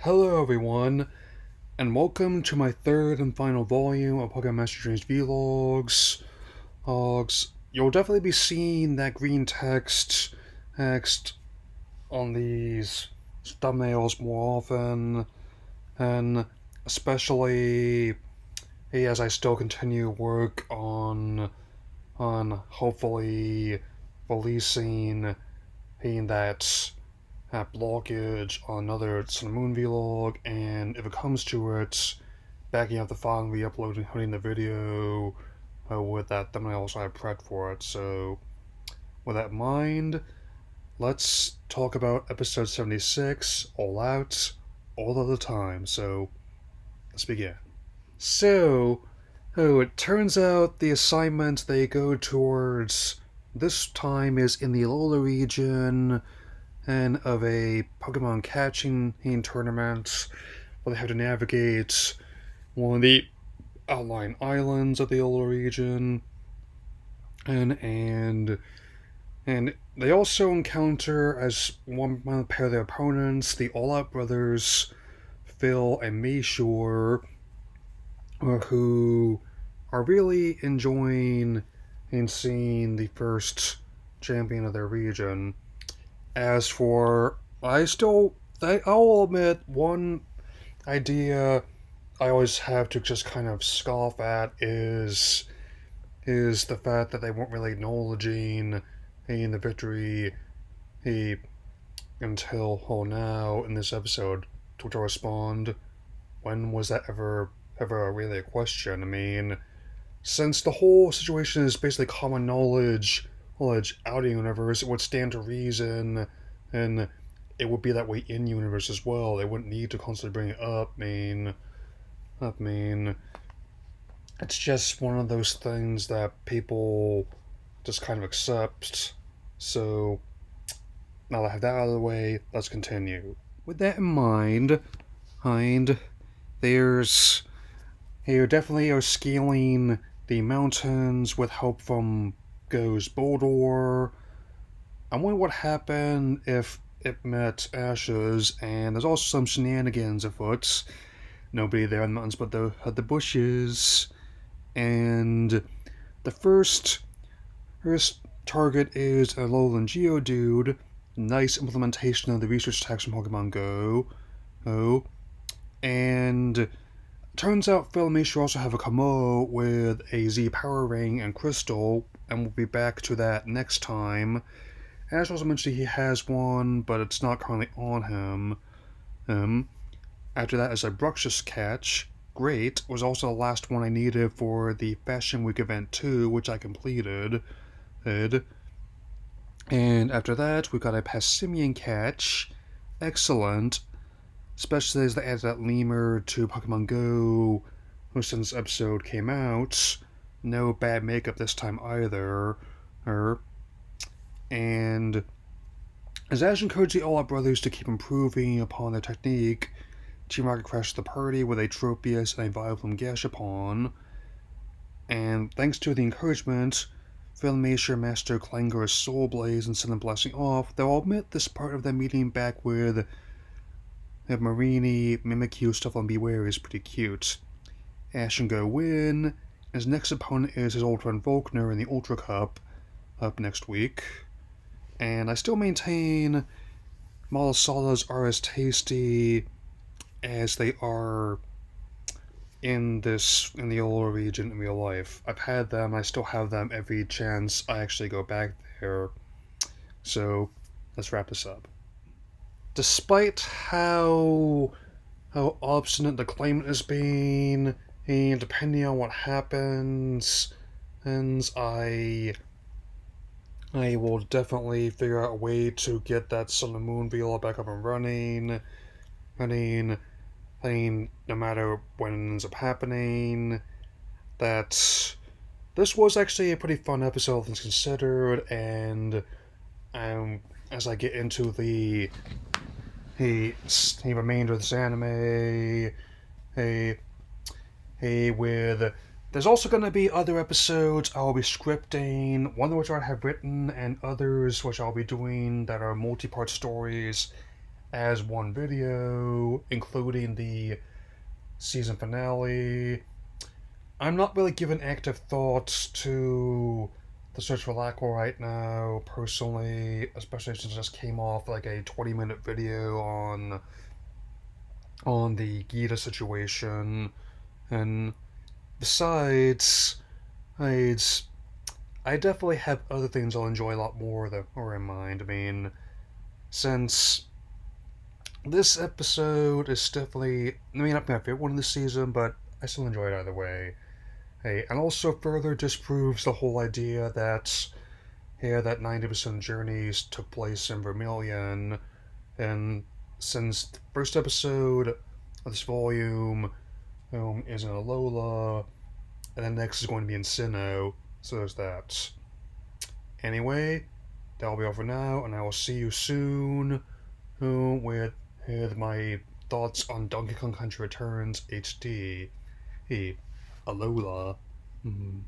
Hello, everyone, and welcome to my third and final volume of Pokemon Master Trainers Vlogs. You'll definitely be seeing that green text on these thumbnails more often, and especially as I still continue work on hopefully releasing that blockage on another Sun and Moon vlog, and if it comes to it, backing up the file and re-uploading the video with that thumbnail also I prepped for it. So, with that in mind, let's talk about episode 76, All Out, all of the time. So, let's begin. It turns out the assignment they go towards this time is in the Alola region and of a Pokemon catching tournament where they have to navigate one of the outlying islands of the Alola region, and they also encounter as one pair of their opponents, the All Out brothers, Phil and Mayshore, who are really enjoying seeing the first champion of their region. As for, I'll admit, one idea I always have to just kind of scoff at is the fact that they weren't really acknowledging the victory until now in this episode. To which I respond, when was that ever really a question? I mean, since the whole situation is basically common knowledge out of universe, it would stand to reason, and it would be that way in universe as well. They wouldn't need to constantly bring it up. I mean, it's just one of those things that people just kind of accept. So, now that I have that out of the way, let's continue. With that in mind, there's you definitely are scaling the mountains with help from Go's Boldore. I wonder what happened if it met Ashes, and there's also some shenanigans afoot. Nobody there in the mountains but the bushes. And the first target is a Alolan Geodude. Nice implementation of the research text from Pokemon Go. And turns out Phil and Mayshore also have a Kamo with a Z Power Ring and Crystal, and we'll be back to that next time. Ash also mentioned he has one, but it's not currently on him. After that is a Bruxish catch. Great. Was also the last one I needed for the Fashion Week event 2, which I completed. And after that, we got a Passimian catch. Excellent. Especially as they added that lemur to Pokemon Go since this episode came out. No bad makeup this time either. And as Ash encouraged the All Out brothers to keep improving upon their technique, Team Rocket crashed the party with a Tropius and a Vileplume Gashapon. And thanks to the encouragement, Phil and Mayshore master Clangar's Soul Blaze and send them blasting off. Though I'll admit this part of the meeting back with Marini, Mimikyu, Stuffle, and Bewear is pretty cute. Ash and Go win. His next opponent is his old friend Volkner in the Ultra Cup up next week. And I still maintain Malasalas are as tasty as they are in the Alola region in real life. I've had them, I still have them every chance I actually go back there. So, let's wrap this up. Despite how obstinate the claimant is being, and depending on what happens, I will definitely figure out a way to get that Sun and Moon vlog back up and running. No matter when it ends up happening, that this was actually a pretty fun episode, all things considered, and as I get into the remainder of this anime, there's also going to be other episodes I'll be scripting, one of which I have written, and others which I'll be doing that are multi-part stories as one video, including the season finale. I'm not really giving active thoughts to the search for Lackwell right now, personally, especially since I just came off like a 20-minute video on the Gita situation. And besides, I'd, I definitely have other things I'll enjoy a lot more that are in mind. I mean, since this episode is definitely, I mean, not my favorite one of the season, but I still enjoy it either way. Hey, and also further disproves the whole idea that that 90% of journeys took place in Vermilion, and since the first episode of this volume is in Alola, and then next is going to be in Sinnoh, so there's that. Anyway, that'll be all for now, and I will see you soon with my thoughts on Donkey Kong Country Returns HD. Hey, Alola. Mm-hmm.